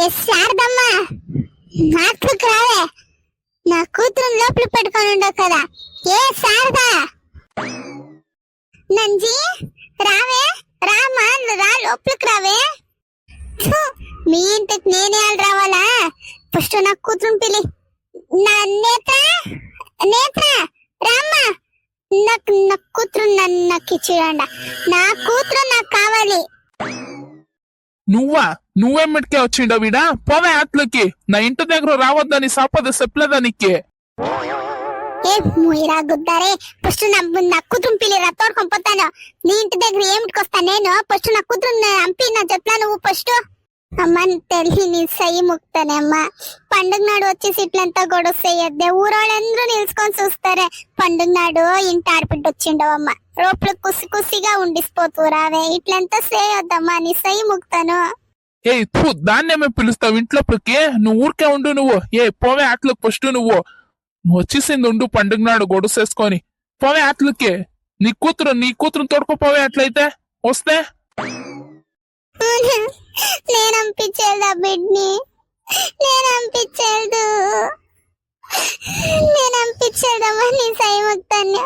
Yes శారదమ్మా, నాట్లోకి రావే. నా కూతురు లోపల పెట్టుకొని ఉండవు కదా. ఏ శారదా, నంజీ రావే, రామా, రా లోపలికి రావే. మీ ఇంటికి నేనే రావాలా? ఫస్ట్ నా కూతురుని పిలి. నా నేత్ర, నేత్ర రామ్మా, నా కూతురు నాకు ఇచ్చేయండి. నా కూతురు నాకు కావాలి. నువ్వేమిటికే వచ్చిండవు వీడా? పోవే ఆత్లకి. నా ఇంటి దగ్గర రావద్దని సాపద చెప్పలేదా నీకే? ఏ ముయిరా గుద్దారే, ఫస్ట్ నా కూతురు పిలిరా, తోడుకొని పోతాను. నీ ఇంటి దగ్గర ఏమిటికి వస్తా నేను? ఫస్ట్ నా కూతురు అంపి నా చెప్తా. నువ్వు ఫస్ట్ అమ్మ తెలిసి నీ సై ముక్తానే అమ్మా. పండుగ నాడు వచ్చేసి ఇట్లంతా గొడవ చేయొద్దే. ఊరోళ్ళందరూ నిలుచుకొని చూస్తారే. పండుగ నాడు ఇంటి ఆడపిడ్డ వచ్చిండవమ్మ, రోడ్లు కుసి కుసిగా ఉండిసిపోతూ రావే. ఇట్లంతా చేయొద్దమ్మా, నీ సై ముక్తాను. ఏ దాన్నేమే పిలుస్తావు ఇంట్లోకి? నువ్వు ఊరికే ఉండు. నువ్వు పోవే ఆటలకు. ఫస్ట్ నువ్వు వచ్చేసింది ఉండు. పండుగ నాడు గొడుసేసుకొని పోవే ఆటలకి. నీ కూతురు తోడుకోపోవే. అట్లయితే వస్తే నేను పంపించేదా బిడ్ని? నేను పంపించేదమ్మా. నీ సై ముక్తాను.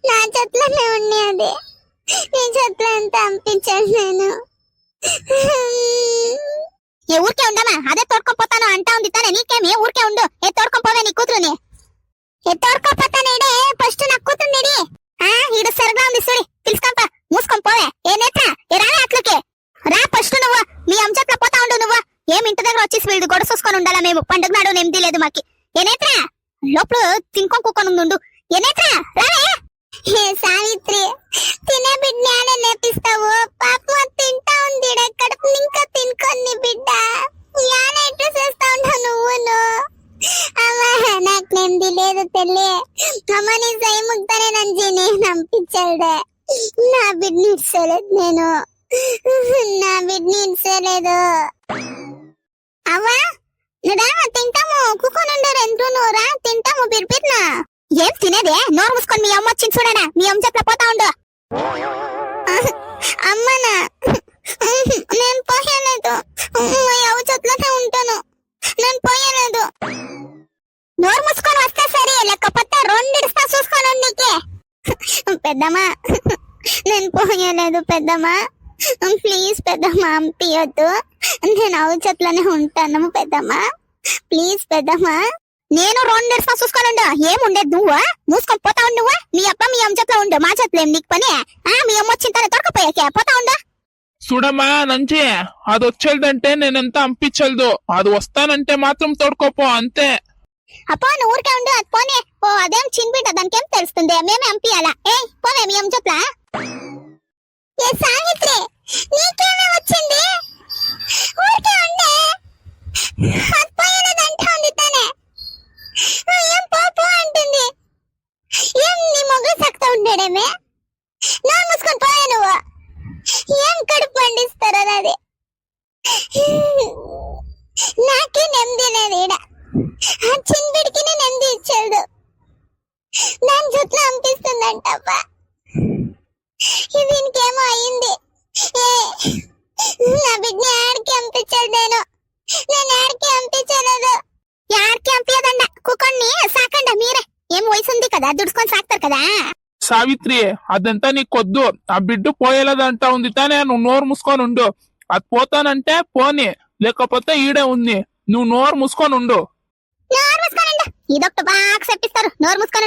నా చెట్లనే ఉన్నా, అది నీ చెట్ల అంతా పంపించాను నేను. ఏ ఊరికే ఉండమా? అదే తోడుకోపోతాను అంటా ఉంది తానే. నీకేమి ఊరికే ఉండు. ఏ తోడుకోపోవే నీ కూతురుని. ఏ తోడుకోపోతానేడే, ఫస్ట్ నా కూతురుని. ఈడు సరగా ఉంది చూడి, పిలుచుకుంటా. మూసుకొని పోవే. ఏ నేత్ర, ఏ రావే అట్లకి రా. ఫస్ట్ నువ్వు మీ అంచెట్ల పోతా ఉండు. నువ్వు ఏమి ఇంటి దగ్గర వచ్చేసి వీళ్ళు గొడవ చూసుకొని ఉండాలా? మేము పండుగ నాడు నెమ్మది లేదు మాకి. ఏ నేత్ర, లోపల తినుకొని కూకొని ఉండు. ఏ నేత్ర రావే. ఏ సావిత్రి, తినే బిడ్డ ఆడే నేపిస్తావు. పాప తింటా ఉంది, కడుపు ఇంకా తినుకొని బిడ్డ. యాడ ఎట్లా చేస్తా ఉంటావు నువ్వును? అమ్మా నాకు నెమ్మది లేదు తెల్లి. అమ్మ నీ సై ముక్తానే నంజీ. నేను పంపించాడే. నా బిడ్డ ఇడ్సలేదు నేను. నా బిడ్డ ఇడ్సలేదు. అవ్వా రా, తింటాము. కూకొని ఉండరు ఎంతో. రా తింటాము. పిరిపిరినా ఏం తినేదే? నోరు మూసుకొని మీ అమ్మ వచ్చింది చూడనా. మీ అమ్మ చెప్పలా పోతా ఉండు. అమ్మనా, నేను పోయలేదు. అవ్వ చెట్లనే ఉంటాను. నేను పోయలేదు. నోరు మూసుకొని వస్తే సరే, లేకపోతే 2 ఇస్తా చూసుకొని నీకే. పెద్దమ్మా నేను పోయలేదు పెద్దమ్మా. ప్లీజ్ పెద్దమ్మా, పంపియొద్దు. నేను అవ్వ చెట్లనే ఉంటాను పెద్దమ్మా. ప్లీజ్ పెద్దమ్మా. నేను 2 ఇస్తా చూసుకొని ఉండు. ఏముండేది నువ్వు మూసుకొని పోతా ఉండు. నువ్వు మీ అప్ప మీ అమ్మ చెట్ల ఉండు. మా చెట్లు ఏం నీకు పని? మీ అమ్మ వచ్చిన తన తొడకపోయాకే పోతా ఉండు. చూడమ్మా నంచి, అది వచ్చేదంటే నేనెంత పంపించలేదు. అది వస్తానంటే మాత్రం తోడుకోపో అంతే. అప్పో నువ్వు ఊరికే ఉండు. అది పోనీ ఓ, అదేం చిన్బిడ్డ, దానికేం తెలుస్తుంది? మేమే పంపియాలా? పోవే మీ అమ్మ చెట్ల. ఏ సావిత్రి, నీకేమే వచ్చింది? ఊరికే ఉండే. అది పోయేదంటా ఉంది తానే. ఏం పో అంటుంది. ఏం నీ మొగ్గు సక్తా ఉండేడేమే? నోరు మూసుకొని పోయా నువ్వు. ఏం కడుపు పండిస్తారో అది. నాకే నెమ్మది లేదు ఈడ. ఆ చిన్బిడికి నెమ్మది ఇచ్చాడు. దాని జుట్లు పంపిస్తుందంటబ్బా. దీనికేమో అయింది. నా బిడ్డని ఆడికి పంపించాడు. నేను ఆడికి పంపించలేదు. ఆడికి పంపించదండ. కుక్కని సాకండ మీరే. ఏం వయసు ఉంది కదా, దుడుచుకొని సాకుతారు కదా. సావిత్రి, అదంతా నీకొద్దు. ఆ బిడ్డ పోయేలేదంటా ఉంది తానే. నువ్వు నోరు మూసుకొని ఉండు. అది పోతానంటే పోనీ, లేకపోతే ఈడే ఉంది. నువ్వు నోరు మూసుకొని ఉండు. ఇదొకటి బాగా చెప్పిస్తారు. నోరు మూసుకొని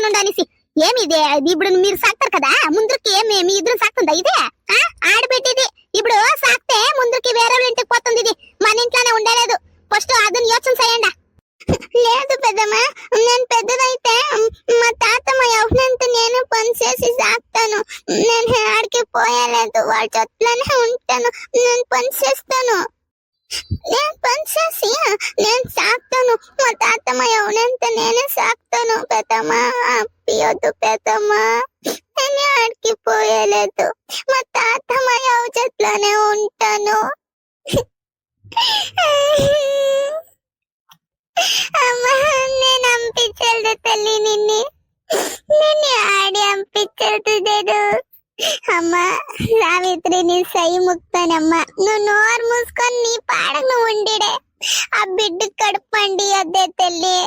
ఉండు అనేసి. ఏమి ఇది? ఇప్పుడు మీరు సాక్తారు కదా, ముందుకి ఏమి మీ ఇద్దరు సాక్తుందా? ఇదే ఆడబెట్టిది. ఇప్పుడు సాక్తే ముందుకి వేరే ఇంటికి పోతుంది. ఇది మన ఇంట్లోనే ఉండలేదు. ఫస్ట్ అదని యోచన చేయండి. లేదు పెద్దమ్మా, నేను పెద్దదైతే మా తాత మా యవ్వనంత నేను పని చేసి సాక్తాను. నేను ఆడికి పోయలేదు. వాళ్ళ చెట్లనే ఉంటాను. నేను పని చేస్తాను. నేను సాక్తాను. మా తాత మా యవ్వనంత నేనే సాక్తాను. పెద్దమ్మా అప్పియొద్దు పెద్దమ్మా. నేను ఆడికి పోయలేదు. మా తాత మా యవ్వ చెట్లనే ఉంటాను. అమ్మా నేను పంపించలేదు తల్లి. నిన్ను ఆడి పంపించలేదు. అమ్మా సావిత్రి నీ సై ముక్తానమ్మా నువ్వు నోరు మూసుకొని నీ పాడకు నువ్వు ఉండిడే ఆ బిడ్డ కడుపండి అదే తల్లి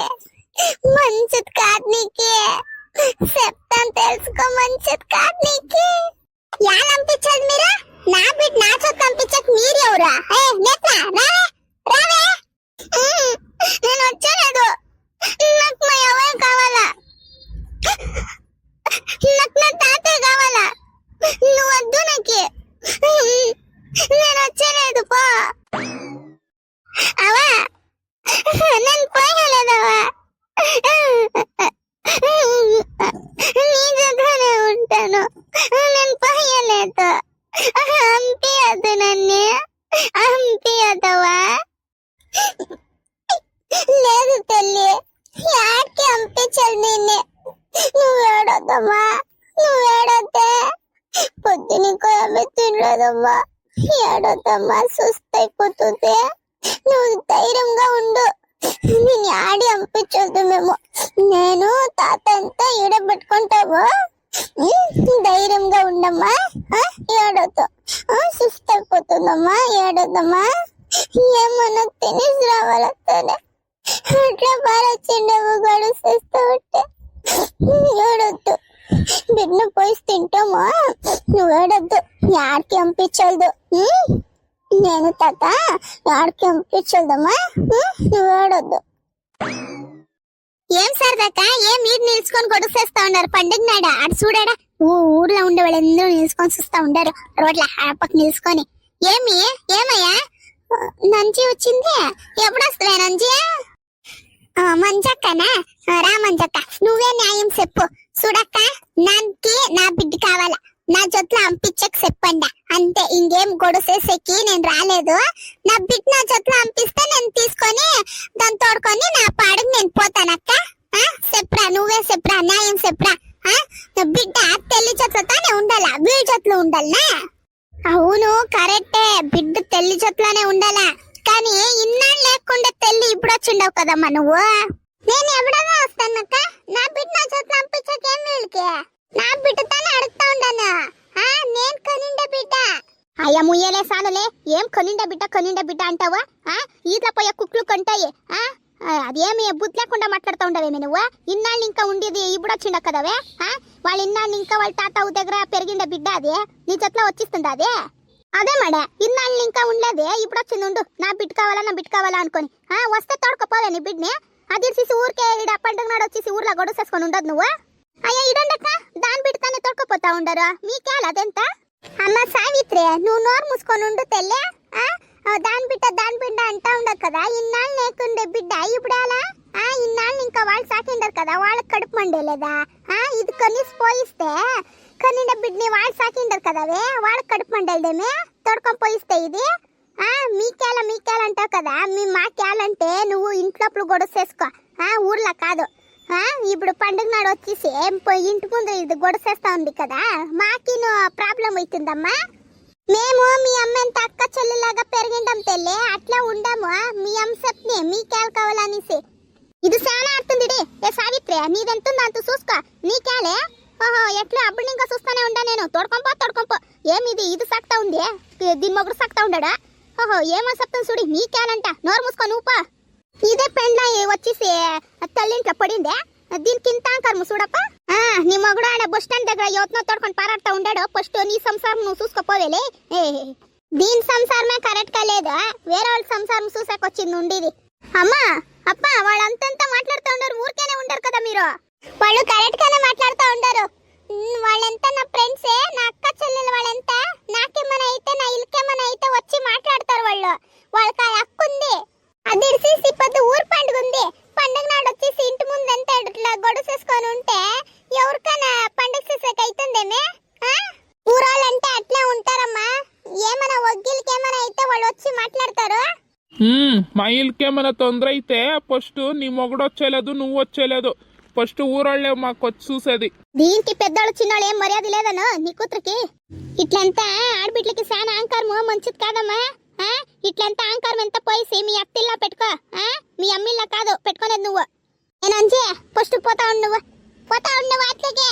మంచిది కాదు నీకే చెప్తాను తెలుసుకో మంచిది కాదు నీకే పంపించదు మీరు నా బిడ్డ నా చోటు పంపించక మీరెవరా నేత్రా రావే రావే నేను వచ్చాను నాకు మా ఎవరు కావాలా నాకు నా తాతయ్య కావాలా నువ్వు వద్దు నాకి నేను వచ్చలేదు పో అవా నేను పోయలేదవా నీ జతనే ఉంటాను నేను పోయలేదు అంపియదు నన్ను అంపియదవా లేదు తల్లి యాడికి అంపించదు నిన్నే నువ్వేడొద్దమ్మా నువ్వేడొద్దే పొద్దునకో ఆమె తినలేదమ్మా ఏడొద్దమ్మా సుస్తైపోతుంది నువ్వు ధైర్యంగా ఉండు నేను ఆడి పంపించొద్దు మేము నేను తాత అంతా ఈడబెట్టుకుంటావు ధైర్యంగా ఉండమ్మా ఏడొద్దు సుస్తైపోతుందమ్మా ఏడొద్దమ్మా ఏమన్నా తినేసి రావాలనే అట్లా బాగా చిన్నవి గడుస్తూ ఉంటే ఏడొద్దు బిడ్డ పోయి తింటామా నువ్వు ఏడొద్దు యాడికి పంపించదు నేను తాత యాడికి పంపించదమ్మా నువ్వు ఏడొద్దు ఏం సరదాక ఏం మీరు నిలుచుకొని గొడుసేస్తా ఉన్నారు పండుగ నాడ అటు చూడాడా ఊర్లో ఉండే వాళ్ళు ఎందరో నిలుచుకొని చూస్తా ఉండారు రోడ్ల హ్యాపక్ నిలుచుకొని ఏమయ్యా నంజి వచ్చింది ఎప్పుడు వస్తావే నంజి మంజక్కనా రా మంజక్క నువ్వే న్యాయం చెప్పు చూడక్క నాకి నా బిడ్డ కావాలా నా జొత్తులో అంపించక చెప్పండి అంతే ఇంకేం గొడసేసేకి నేను రాలేదు నా బిడ్డ నా జొత్తులో అంపిస్తే నేను తీసుకొని దాన్ని తోడుకొని నా పాడుకు నేను పోతానక్క చెప్పరా నువ్వే చెప్పరా న్యాయం చెప్పరా బిడ్డ తెల్లి జొత్తులతోనే ఉండాలా వీడి జొత్తులో ఉండాలనా అవును కరెక్టే బిడ్డ తెల్లి జొత్తులోనే ఉండాలా కానీ ఇన్నాళ్ళు లేకుండా తెల్లి ఇప్పుడు వచ్చిండవు కదమ్మా నువ్వు నేను ఎవడగా వస్తానక్క నా బిడ్డ నా చేతిలో పంపించకేం వీళ్ళకి నా బిడ్డతోనే అడుగుతా ఉండాను నేను కొనిండే బిడ్డ అయ్యా ముయ్యలే సానులే ఏం కొనిండే బిడ్డ అంటావా ఈతల పోయే కుక్కలు కొంటాయి అదేమి బుద్ధి లేకుండా మాట్లాడుతూ ఉండవేమి నువ్వు ఇన్నాళ్ళు ఇంకా ఉండేది ఇప్పుడు వచ్చిండ కదవే వాళ్ళు ఇన్నాళ్ళు ఇంకా వాళ్ళ తాత దగ్గర పెరిగిండే బిడ్డ అదే నీ చేతిలో వచ్చిస్తుందా అదే మడే ఇన్నాళ్ళు ఇంకా ఉండలేదే ఇప్పుడు వచ్చింది ఉండు నా బిడ్డ కావాలా అనుకొని వస్తే తోడుకోపోవే నీ బిడ్డని అది ఇచ్చేసి ఊరికే ఈడ పండుగ నాడు వచ్చేసి ఊర్లో గొడవసేసుకొని ఉండదు నువ్వు అయ్యా ఇడండక్క దాని బిడ్డతానే తోడుకోపోతా ఉండరు మీకేళ అదెంత అమ్మ సావిత్రి నువ్వు నోరు మూసుకొని ఉండు తెల్లే దాని బిడ్డ అంటా ఉండదు కదా ఇన్నాళ్ళు లేకుండే బిడ్డ ఇప్పుడు ఎలా ఇన్నాళ్ళు ఇంకా వాళ్ళు సాకిండరు కదా వాళ్ళకి కడుపు మండేలేదా ఇది కొనిసి పోయిస్తే కనిండ బిడ్డని వాళ్ళు సాకిండరు కదవే వాళ్ళకి కడుపు మండేదేమే తోడుకొని పోయిస్తే ఇది మీకేళ అంటావు కదా మాకేళంటే నువ్వు ఇంట్లో గొడవసేసుకో ఊర్లో కాదు ఇప్పుడు పండుగ నాడు వచ్చేసి ఇంటి ముందు ఇది గొడవసేస్తా ఉంది కదా మాకి ప్రాబ్లం అవుతుందమ్మా మేము మీ అమ్మ ఎంత అక్క చెల్లిలాగా పెరిగిండం తెల్లే అట్లా ఉండము మీ అంశప్ని మీకేళ కావాలనేసి ఇది చాలా ఆడుతుంది ఏ సావిత్రి నీదెంతుందో అంత చూసుకో నీకేలే ఓహో ఎట్లా అప్పుడు ఇంకా చూస్తానే ఉండా నేను తోడుకొంపో ఏమిది ఇది సాక్తా ఉంది దీని మొగుడు సాక్తా ఉండడా ఓహో ఏమో చెప్తాను చూడి నీకేనంట నోరు మూసుకో నువ్వు ఇదే పెండ్ల వచ్చేసి తల్లింట్లో పడిందే దీనికింత అంకర్ము చూడప్ప నీ మొగుడు ఆడ బస్ స్టాండ్ దగ్గర యువతను తోడుకొని పారాడుతూ ఉండాడు ఫస్ట్ నీ సంసారం నువ్వు చూసుకోపోవేలే దీని సంసారమే కరెక్ట్ గా లేదా వేరే వాళ్ళ సంసారం చూసాకొచ్చింది ఉండేది అమ్మా అప్ప వాళ్ళంతా మాట్లాడుతూ ఉండరు ఊరికేనే ఉండరు కదా మీరు వాళ్ళు కరెక్ట్ గానే మాట్లాడుతూ ఉండరు వాళ్ళంతా నా ఫ్రెండ్సే నా అక్క చెల్లెలు వాళ్ళంతా నాకేమన్నా అయితే నా ఇల్కేమన్నా అయితే వచ్చి మాట్లాడతారు వాళ్ళకి ఆ హక్కు ఉంది అది ఇడిసి పొద్దు ఊరు పండుగ ఉంది పండుగ నాడు వచ్చేసి ఇంటి ముందు ఎంత ఇట్లా గొడవసేసుకొని ఉంటే ఎవరికైనా పండుగ చేసేకి అవుతుందేమే ఊరాలంటే అట్లే ఉంటారమ్మా ఏమైనా ఒగ్గిలకి ఏమైనా అయితే వాళ్ళు వచ్చి మాట్లాడతారు మా ఇల్కేమైనా తొందర అయితే ఫస్ట్ నీ మొగుడు వచ్చేలేదు నువ్వు వచ్చేలేదు ఫస్ట్ ఊరోళ్ళే మాకు వచ్చి చూసేది దీనికి పెద్దోళ్ళు చిన్నోళ్ళు ఏం మర్యాద లేదను నీ కూతురికి ఇట్లంతా ఆడబిడ్లకి చాలా అహంకారము మంచిది కాదమ్మా ఇట్లంతా అహంకారం ఎంత పోయిసి మీ అత్తిల్లా పెట్టుకో మీ అమ్మిల్లా కాదు పెట్టుకునేది నువ్వు నేనంజే ఫస్ట్ పోతా ఉండు అట్లకే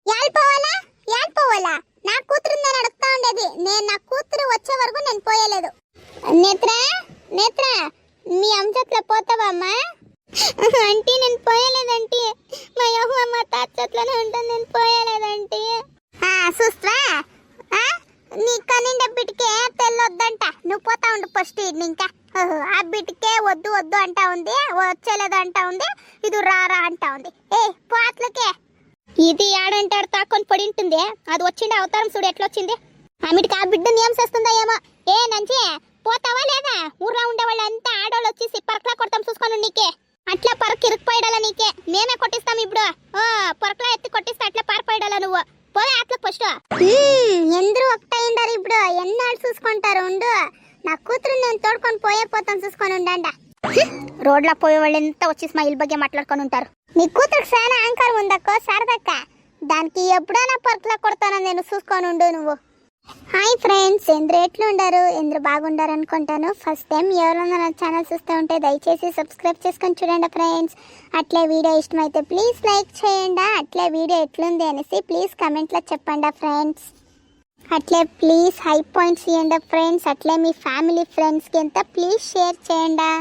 యాల్పోవాలా నా కూతురు నేను అడుగుతా ఉండేది. నేను నా కూతురు వచ్చే వరకు నేను పోయలేదు. నేత్ర నేత్ర మీ అంశట్లో పోతావా అమ్మా? అంటే నేను పోయలేదంటే మా యవ్వ మా తాత చేతిలోనే ఉంటుంది. నేను పోయలేదంటే చూస్తా. నీ కనిండే బిడ్డకే తెల్లొద్దంట. నువ్వు పోతా ఉండు ఫస్ట్. ఇంకా ఆ బిడ్డకే వద్దు వద్దు అంటా ఉంది, వచ్చేలేదు అంటా ఉంది, ఇది రారా అంటా ఉంది. ఏ పోట్లకే ఇది ఆడంటాడు తాకొని పడి ఉంటుంది. అది వచ్చిండే అవతారం చూడు ఎట్లొచ్చింది. ఆమెకి ఆ బిడ్డని ఏం చేస్తుందా ఏమో. ఏ నంచి పోతావా లేదా? ఊర్లో ఉండే వాళ్ళు అంతా ఆడవాళ్ళు వచ్చేసి పరకలా కొడతాం చూసుకోను. నీకే అట్లా పరకు ఇరుక్కుపోయాడాలా? నీకే మేమే కొట్టిస్తాం ఇప్పుడు. పరకలా ఎత్తి కొట్టిస్తా అట్లా పారిపోయాడాలా నువ్వు? పోలే అట్లా ఫస్ట్. ఎందరూ ఒకటైండారు ఇప్పుడు. ఎన్నాళ్ళు చూసుకుంటారు ఉండు. నా కూతురు నేను తోడుకొని పోతాను చూసుకొని ఉండండి. రోడ్లో పోయే వాళ్ళు ఎంత వచ్చి స్మైల్ ಬಗ್ಗೆ మాట్లాడుకొని ఉంటారు. నీ కూతురు చాలా అహంకారం ఉందక్కో శారదక్క. దానికి ఎప్పుడైనా పరకలా కొడతానో నేను చూసుకొని ఉండు నువ్వు. హాయ్ ఫ్రెండ్స్, ఎందరు ఎట్లుండారు? ఎందరు బాగుండారు అనుకుంటాను. ఫస్ట్ టైం ఎవరైనా నా ఛానల్ చూస్తూ ఉంటే దయచేసి సబ్స్క్రైబ్ చేసుకొని చూడండి ఫ్రెండ్స్. అట్లే వీడియో ఇష్టమైతే ప్లీజ్ లైక్ చేయండి. అట్లే వీడియో ఎట్లుంది అనేసి ప్లీజ్ కమెంట్లో చెప్పండి ఫ్రెండ్స్. అట్లే ప్లీజ్ హై పాయింట్స్ ఇవ్వండి ఫ్రెండ్స్. అట్లే మీ ఫ్యామిలీ ఫ్రెండ్స్కి ఎంత ప్లీజ్ షేర్ చేయండి.